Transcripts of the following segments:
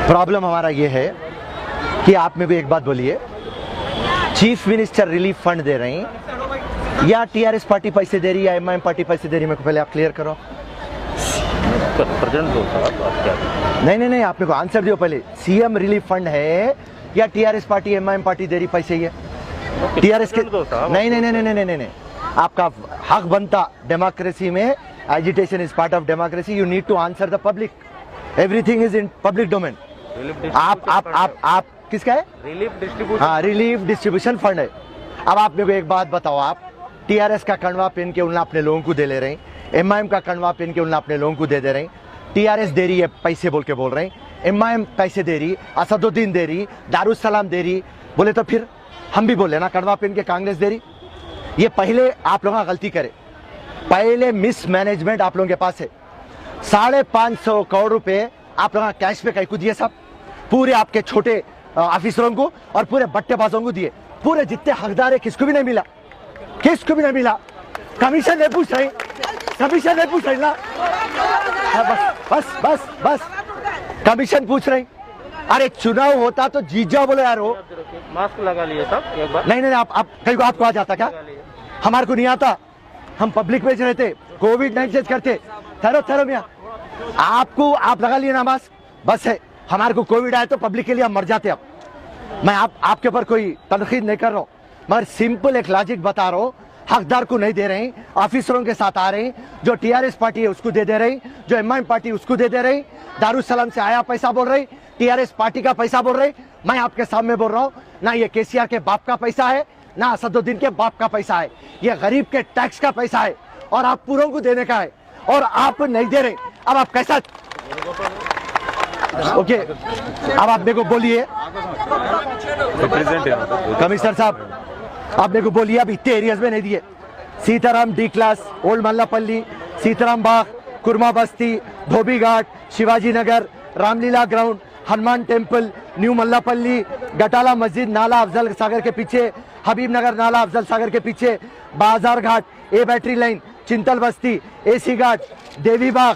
Problem हमारा ये है कि आप मेरे को एक बात बोलिए, चीफ मिनिस्टर रिलीफ फंड दे रहे हैं या टीआरएस पार्टी पैसे दे रही है या एमआईएम पार्टी पैसे दे रही है? मेरे को पहले आप क्लियर करो। प्रेजेंट दो नहीं, आप मेरे को आंसर दियो पहले। सीएम रिलीफ फंड है या टीआरएस पार्टी एमआईएम पार्टी दे रही पैसे? ये टीआरएस के नहीं, आपका हक बनता डेमोक्रेसी में। Agitation is part of democracy. You need to answer the public. Everything is in public domain. आप किसका है? Relief distribution. हाँ, रिलीफ डिस्ट्रीब्यूशन फंड है। अब आप मेरे को एक बात बताओ, आप टीआरएस का कड़वा पहन के उन्हें अपने लोगों को दे ले रहे हैं, एमआईएम का कड़वा पहन के उन्हें अपने लोगों को दे रहे हैं। टीआरएस दे रही है पैसे बोल के बोल रहे हैं, एमआईएम पैसे दे रही, असदुद्दीन दे रही, दारुसलाम दे रही, बोले तो फिर हम भी बोले ना कड़वा पहन के कांग्रेस दे रही। ये पहले आप लोग गलती करे, पहले मिसमैनेजमेंट आप लोगों के पास है। 550 करोड़ रुपए आप लोग कैश पे कहीं को दिए सब, पूरे आपके छोटे ऑफिसरों को और पूरे बट्टेबाजों को दिए। पूरे जितने हकदार है किसको भी नहीं मिला, किसको भी नहीं मिला। कमीशन नहीं पूछ रही, कमीशन नहीं पूछ रही ना, बस कमीशन पूछ रही। अरे चुनाव होता तो जीत जाओ बोले यार। वो मास्क लगा लिए सब एक बार। नहीं, आप कहीं को आपको आ जाता क्या? हमारे को नहीं आता, हम पब्लिक में रहते, कोविड 19 करते। ठहरो मियाँ, आपको आप लगा लिए ना मास्क, बस है। हमारे को कोविड आया तो पब्लिक के लिए हम मर जाते। अब मैं आपके ऊपर कोई तनकीद नहीं कर रहा हूँ, मगर सिंपल एक लॉजिक बता रहा हूँ। हकदार को नहीं दे रहे हैं, ऑफिसरों के साथ आ रहे हैं। जो टीआरएस पार्टी है उसको दे रहे हैं, जो एमआईएम पार्टी उसको दे रहे हैं। दारुसलाम से आया पैसा बोल रहे, टीआरएस पार्टी का पैसा बोल रहे। मैं आपके सामने बोल रहा हूँ, ना ये केसीआर के बाप का पैसा है, ना असदुद्दीन के बाप का पैसा है। ये गरीब के टैक्स का पैसा है और आप पूरों को देने का है और आप नहीं दे रहे। अब आप कैसा? ओके, अब आप मेरे को बोलिए कमिश्नर साहब, आप मेरे को बोलिए, अब इतने एरियाज में नहीं दिए। Sitaram D class, old Mallapalli, Sitaram Bagh, Kurma Basti, Dhobi Ghat, Shivaji Nagar, Ramlila ground, Hanuman temple, new Mallapalli, Gatala Masjid, नाला अफजल सागर के पीछे, हबीब नगर नाला अफजल सागर के पीछे, बाजार घाट, ए बैटरी लाइन, चिंतल बस्ती, एसी घाट, देवी बाग,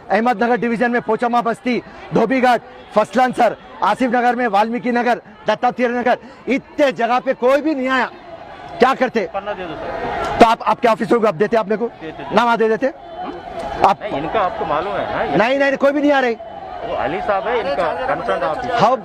अहमदनगर डिवीजन में पोचमा बस्ती, धोबी घाट, फसलान सर, आसिफ नगर में वाल्मीकि नगर, दत्तात्रेय नगर। इतने जगह पे कोई भी नहीं आया। क्या करते? पन्ना दे दो सर। तो आप आपके ऑफिसरों को आप देते, आप मेरे को नाम दे देते आप। इनका आपको मालूम है ना? नहीं, कोई भी नहीं आ रही। वो अली साहब है इनका कंसर्न ऑफिसर। हाँ,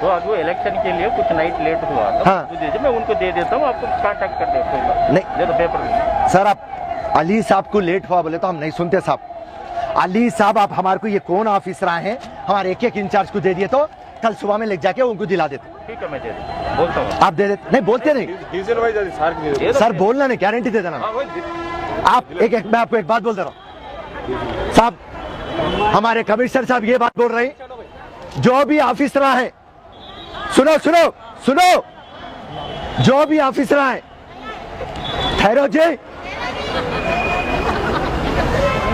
तो आज वो इलेक्शन के लिए कुछ नाइट लेट हुआ तो हाँ, मैं उनको दे देता हूँ, आपको कांटेक्ट कर देता। नहीं दे दो पेपर। सर, आप अली साहब को लेट हुआ बोले तो हम नहीं सुनते साहब। अली साहब, आप हमारे को ये कौन ऑफिसर हैं, हमारे एक इंचार्ज को दे दिए तो कल सुबह में ले जाके उनको दिला देते। ठीक है, मैं दे देता, बोलता हूँ। आप दे देते? नहीं, बोलते नहीं सर, बोलना नहीं, गारंटी दे देना। आप मैं आपको एक बात बोल दे रहा हूँ साहब, हमारे कमिश्नर साहब ये बात बोल रहे हैं, जो भी ऑफिसर है, सुनो, जो भी ऑफिसर है, ठहरो जी,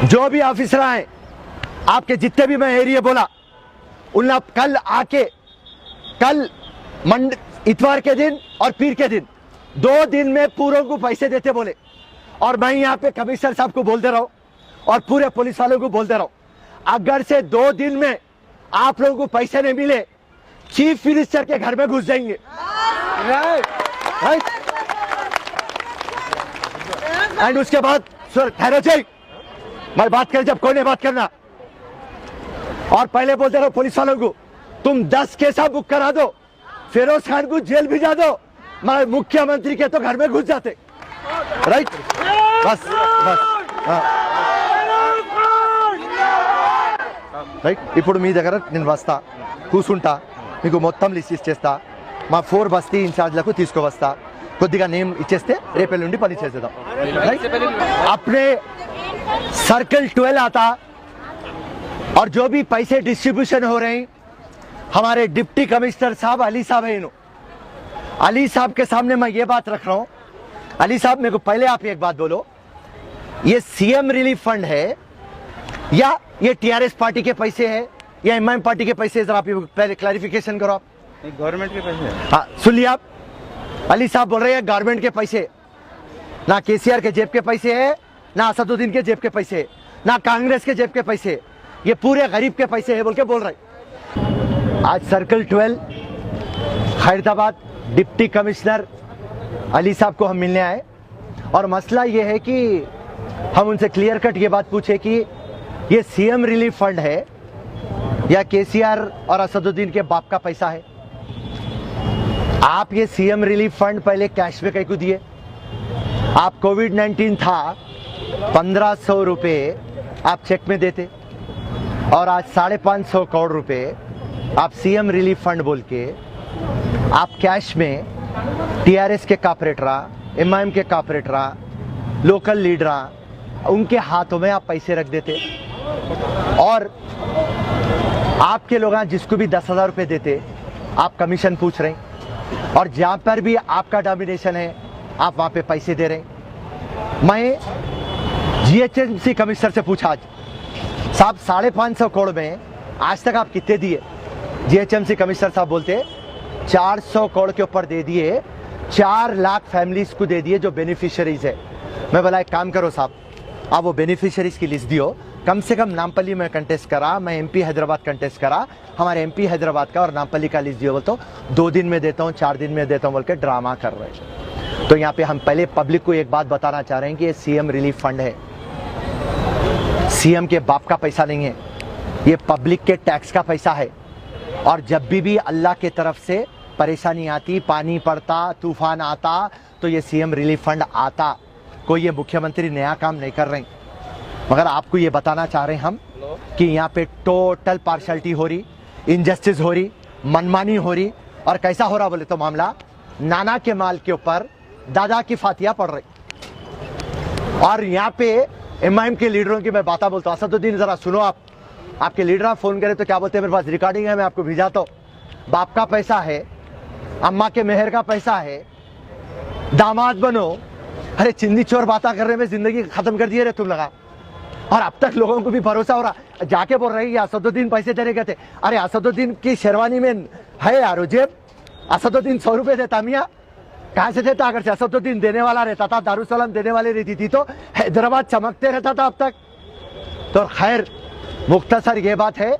जो भी ऑफिसर हैं आपके जितने भी मैं एरिया बोला, उन आप कल आके, कल इतवार के दिन और पीर के दिन 2 दिन में पूरों को पैसे देते बोले। और मैं यहाँ पे कमिश्नर साहब को बोल दे रहा हूँ और पूरे पुलिस वालों को बोल दे रहा हूँ, अगर से 2 दिन में आप लोगों को पैसे नहीं मिले, चीफ मिनिस्टर के घर में घुस जाएंगे। राइट। एंड उसके बाद ठहरो चाहिए, मैं बात करें जब कोई नहीं बात करना। और पहले बोलते रहो पुलिस वालों को, तुम 10 केसा बुक करा दो, फिरोज खान को जेल भिजा दो, मगर मुख्यमंत्री के तो घर में घुस जाते। राइट, बस రైట్। ఇప్పుడు మీ దగ్గర నేను వస్తా, కూర్చుంటా, మీకు మొత్తం లిస్ట్ ఇచ్చేస్తా, మా 4 బస్తీ ఇన్ఛార్జ్లకు తీసుకువస్తా, కొద్దిగా నేమ్ ఇచ్చేస్తే రేపటి నుండి పని చేసేద్దాం। अपने सर्कल 12 आता और जो भी पैसे डिस्ट्रीब्यूशन हो रहे हैं, हमारे डिप्टी कमिश्नर साहब अली साहब है, अली साहब के सामने मैं ये बात रख रहा हूँ। अली साहब, मेरे को पहले आप एक बात बोलो, ये सीएम रिलीफ फंड है या ये टीआरएस पार्टी के पैसे है या एमआईएम पार्टी के पैसे? जरा आप पहले क्लैरिफिकेशन करो। आप गवर्नमेंट के पैसे? हाँ, सुन लिया आप, अली साहब बोल रहे हैं गवर्नमेंट के पैसे, ना केसीआर के जेब के पैसे है, ना असदुद्दीन के जेब के पैसे है, ना कांग्रेस के जेब के पैसे, ये पूरे गरीब के पैसे है बोल के बोल रहे। आज circle 12 Khairatabad deputy commissioner Ali साहब को हम मिलने आए और मसला ये है कि हम उनसे क्लियर कट ये बात पूछे कि ये सीएम रिलीफ फंड है या केसीआर और असदुद्दीन के बाप का पैसा है। आप ये सीएम रिलीफ फंड पहले कैश में कहीं को दिए, आप कोविड-19 था 1500 रुपए आप चेक में देते और आज 550 करोड़ रुपए आप सीएम रिलीफ फंड बोल के आप कैश में टीआरएस के कॉर्पोरेटरा, एमआईएम के कॉर्पोरेटरा, लोकल लीडरा उनके हाथों में आप पैसे रख देते और आपके लोग जिसको भी 10,000 रुपए देते आप कमीशन पूछ रहे हैं और जहां पर भी आपका डोमिनेशन है आप वहां पे पैसे दे रहे हैं। मैं जीएचएमसी कमिश्नर से पूछा आज, साहब 550 करोड़ में आज तक आप कितने दिए? जीएचएमसी कमिश्नर साहब बोलते 400 करोड़ के ऊपर दे दिए, 4 लाख फैमिलीज को दे दिए जो बेनिफिशियरीज है। मैं बोला एक काम करो साहब, आप वो बेनिफिशियरीज की लिस्ट दियो, कम से कम नामपल्ली में कंटेस्ट करा, मैं एमपी हैदराबाद कंटेस्ट करा, हमारे एमपी हैदराबाद का और नामपल्ली का लिस्ट दियो, बोल तो 2 दिन में देता हूँ, 4 दिन में देता हूँ बोल के ड्रामा कर रहे हैं। तो यहाँ पे हम पहले पब्लिक को एक बात बताना चाह रहे हैं कि ये सीएम रिलीफ फंड है, सीएम के बाप का पैसा नहीं है, ये पब्लिक के टैक्स का पैसा है। और जब भी अल्लाह के तरफ से परेशानी आती, पानी पड़ता, तूफान आता तो ये सीएम रिलीफ फंड आता। कोई ये मुख्यमंत्री नया काम नहीं कर रहे, मगर आपको ये बताना चाह रहे हैं हम कि यहाँ पे टोटल पार्शलिटी हो रही, इनजस्टिस हो रही, मनमानी हो रही। और कैसा हो रहा बोले तो मामला नाना के माल के ऊपर दादा की फातिया पड़ रही। और यहाँ पे एमआईएम के लीडरों की मैं बात बोलता हूँ, असदुद्दीन जरा सुनो, आपके लीडर फोन करे तो क्या बोलते हैं, मेरे पास रिकॉर्डिंग है, मैं आपको भेजाता हूँ। बाप का पैसा है, अम्मा के मेहर का पैसा है, दामाद बनो। अरे चिंदी चोर बातें कर रहे में जिंदगी खत्म कर दिए रे तुम लगा। और अब तक लोगों को भी भरोसा हो रहा, जाके बोल रहे हैं असदुद्दीन पैसे देने गए थे। अरे असदुद्दीन की शेरवानी में है यार जेब, असदुद्दीन 100 रुपए देता मियाँ, कहाँ से देता? अगर से असदुद्दीन देने वाला रहता था, दारुसलाम देने वाली रहती थी तो हैदराबाद चमकते रहता था अब तक। तो खैर मुख्तसर ये बात है,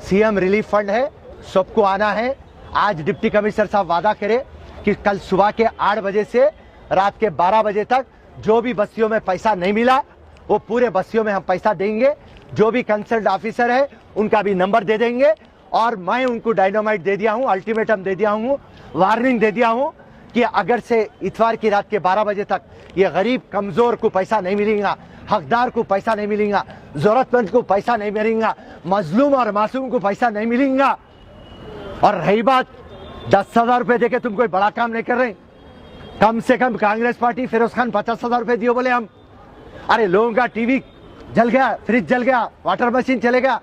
सीएम रिलीफ फंड है, सबको आना है। आज डिप्टी कमिश्नर साहब वादा करे कि कल सुबह के 8 बजे से रात के 12 बजे तक जो भी बस्तियों में पैसा नहीं मिला वो पूरे बस्तियों में हम पैसा देंगे। जो भी कंसर्न ऑफिसर है उनका भी नंबर दे देंगे और मैं उनको डायनामाइट दे दिया हूँ, अल्टीमेटम दे दिया हूँ, वार्निंग दे दिया हूँ कि अगर से इतवार की रात के 12 बजे तक ये गरीब कमजोर को पैसा नहीं मिलेगा, हकदार को पैसा नहीं मिलेगा, जरूरतमंद को पैसा नहीं मिलेगा, मजलूम और मासूम को पैसा नहीं मिलेगा। और रही बात 10,000 रुपए देके तुम कोई बड़ा काम नहीं कर रहे, कम से कम कांग्रेस पार्टी फिरोज खान 50,000 रुपए दियो बोले हम। अरे लोगों का टीवी जल गया, फ्रिज जल गया, वाटर मशीन चले गया,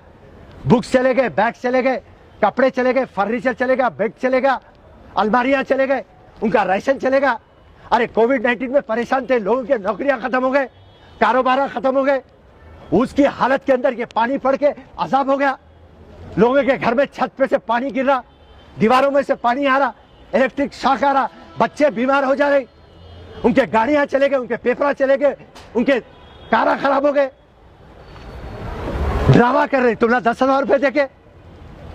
बुक्स चले गए, बैग्स चले गए, कपड़े चले गए, फर्नीचर चलेगा, बेड चलेगा, अलमारियां चले गए, उनका राशन चलेगा। अरे कोविड-19 में परेशान थे, लोगों के नौकरियां खत्म हो गए, कारोबार खत्म हो गए, उसकी हालत के अंदर ये पानी पड़ के अजाब हो गया। लोगों के घर में छत पे से पानी गिर रहा, दीवारों में से पानी आ रहा, इलेक्ट्रिक शॉक आ रहा, बच्चे बीमार हो जा रहे, उनके गाड़ियां चले गए, उनके पेपर चले गए, उनके कारा खराब हो गए। ड्रामा कर रहे तुम ना 10,000 रुपए देके,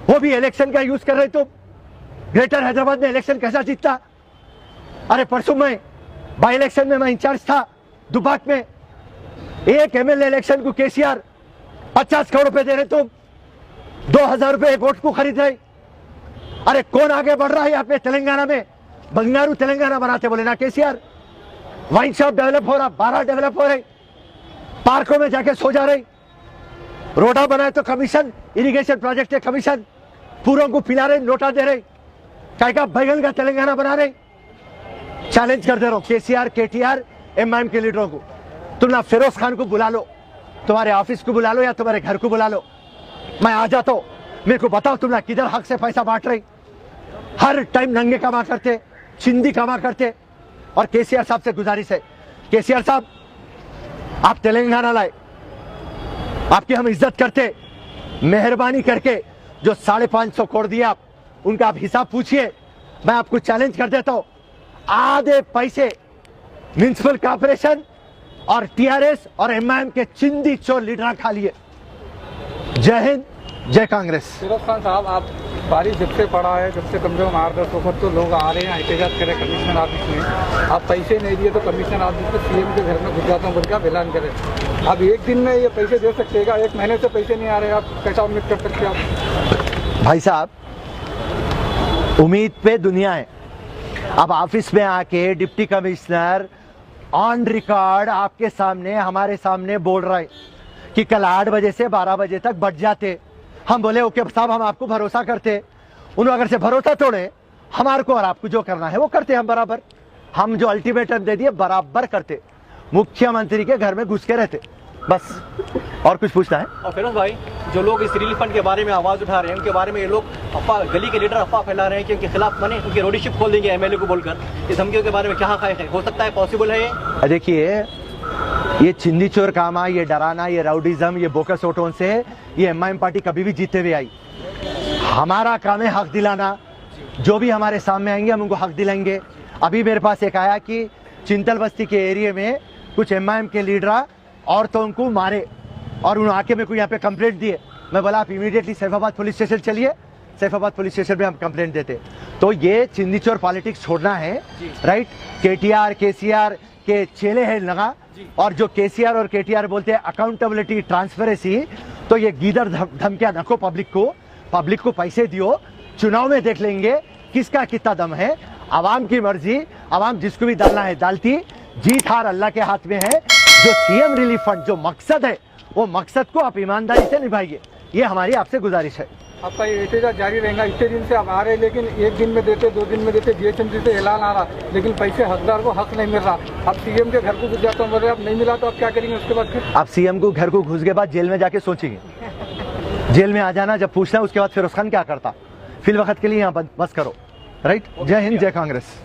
वो भी इलेक्शन का यूज कर रहे तुम। ग्रेटर हैदराबाद में इलेक्शन कैसा जीतता? अरे परसों में बाई इलेक्शन में मैं इंचार्ज था दुबाक में, एक एमएलए इलेक्शन को केसीआर 50 करोड़ रुपए दे रहे तुम, 2,000 रुपए वोट को खरीद रहे। अरे कौन आगे बढ़ रहा है यहाँ पे? तेलंगाना में बंगारू तेलंगाना बनाते बोले ना केसीआर। वाइन शॉप डेवलप हो रहा, 12 डेवलप हो रहे, पार्कों में जाके सो जा रहे, रोडा बनाए तो कमीशन, इरिगेशन प्रोजेक्ट है कमीशन, पूरों को पिला रहे, नोटा दे रहे, काय का बैगन का तेलंगाना बना रहे। चैलेंज कर दे रहा हूं केसीआर, केटीआर, एमआईएम के लीडरों को, तुम ना फिरोज खान को बुला लो, तुम्हारे ऑफिस को बुला लो या तुम्हारे घर को बुला लो, मैं आ जाता हूं, मेरे को बताओ तुम ना किधर हक से पैसा बांट रही। हर टाइम नंगे कमा करते, चिंदी कमा करते। और केसीआर साहब से गुजारिश है, केसीआर साहब आप तेलंगाना लाए, आपकी हम इज्जत करते, मेहरबानी करके जो 550 करोड़ दिया आप उनका आप हिसाब पूछिए। मैं आपको चैलेंज कर देता हूं, आधे पैसे म्युनिसिपल कॉर्पोरेशन और टीआरएस और एमआईएम के चिंदी चोर लीडर खा लिए। जय हिंद, जय कांग्रेस। फिरोज खान साहब, आप बारिश जब से पड़ा है, जब से कम से कम 8-10 वक्त तो लोग आ रहे हैं एहतजाज करें कमिश्नर ऑफिस में। आप पैसे नहीं दिए तो कमिश्नर ऑफिस में सीएम के घर में घुस जाता हूँ बोल के आप ऐलान करें। अब एक दिन में ये पैसे दे सकते हैं, एक महीने से पैसे नहीं आ रहे, आप कैसा उम्मीद कर सकते हैं आप? भाई साहब, उम्मीद पे दुनिया है। अब ऑफिस में आके डिप्टी कमिश्नर ऑन रिकॉर्ड आपके सामने, हमारे सामने बोल रहा है कि कल 8 बजे से 12 बजे तक बढ़ जाते। हम बोले ओके साहब, हम आपको भरोसा करते। उन्होंने अगर से भरोसा तोड़े हमारे को और आपको जो करना है वो करते हम बराबर। हम जो अल्टीमेटम दे दिए बराबर करते। मुख्यमंत्री के घर में घुस के रहते बस। और कुछ पूछना है? और फिरोज भाई, जो लोग इस रिलीफ फंड के बारे में आवाज उठा रहे हैं, उनके बारे में ये लोग अफवाह, गली के लीडर अफवाह फैला रहे हैं कि उनके खिलाफ बने, उनकी रोडीशिप खोल देंगे एमएलए को बोलकर। इस धमकियों के बारे में क्या है, हो सकता है पॉसिबल है ये? देखिए, ये चिंदी चोर कामा, ये डराना, ये राउडिज्म, ये बोकस ओटोन से ये एमआईएम पार्टी कभी भी जीते हुए आई। हमारा काम है हक दिलाना। जो भी हमारे सामने आएंगे हम उनको हक दिलाएंगे। अभी मेरे पास एक आया कि चिंतल बस्ती के एरिया में कुछ एमआईएम के लीडर औरतों को मारे और उन्होंने आके मेरे को यहाँ पे कंप्लेंट दिए। मैं बोला आप इमीडिएटली सैफाबाद पुलिस स्टेशन चलिए। सैफाबाद पुलिस स्टेशन पे हम कंप्लेंट देते। तो ये चिंदी चोर पॉलिटिक्स छोड़ना है, राइट? केटीआर केसीआर के चेले हैं लगा, और जो केसीआर और केटीआर बोलते हैं अकाउंटेबिलिटी ट्रांसपेरेंसी, तो ये गीदड़ धमकियां नको पब्लिक को पैसे दियो, चुनाव में देख लेंगे किसका कितना दम है। आवाम की मर्जी, आवाम जिसको भी डालना है डालती। जीत हार अल्लाह के हाथ में है। जो सीएम रिलीफ फंड जो मकसद है, वो मकसद को आप ईमानदारी से निभाइए, ये हमारी आपसे गुजारिश है। आपका ये एहतजाज जारी रहेगा। इतने दिन से आप आ रहे हैं, लेकिन एक दिन में देते, 2 दिन में देते, जीएचएमसी से ऐलान आ रहा, लेकिन पैसे हकदार को हक नहीं मिल रहा। अब सीएम के घर को घुस जाता हूँ, बोल रहे आप नहीं मिला तो आप क्या करेंगे उसके बाद? फिर आप सीएम को घर को घुस के बाद जेल में जाके सोचेंगे। जेल में आ जाना, जब पूछना उसके बाद फिरोज खान क्या करता। फिल वक्त के लिए यहाँ बस करो, राइट? जय हिंद, जय कांग्रेस।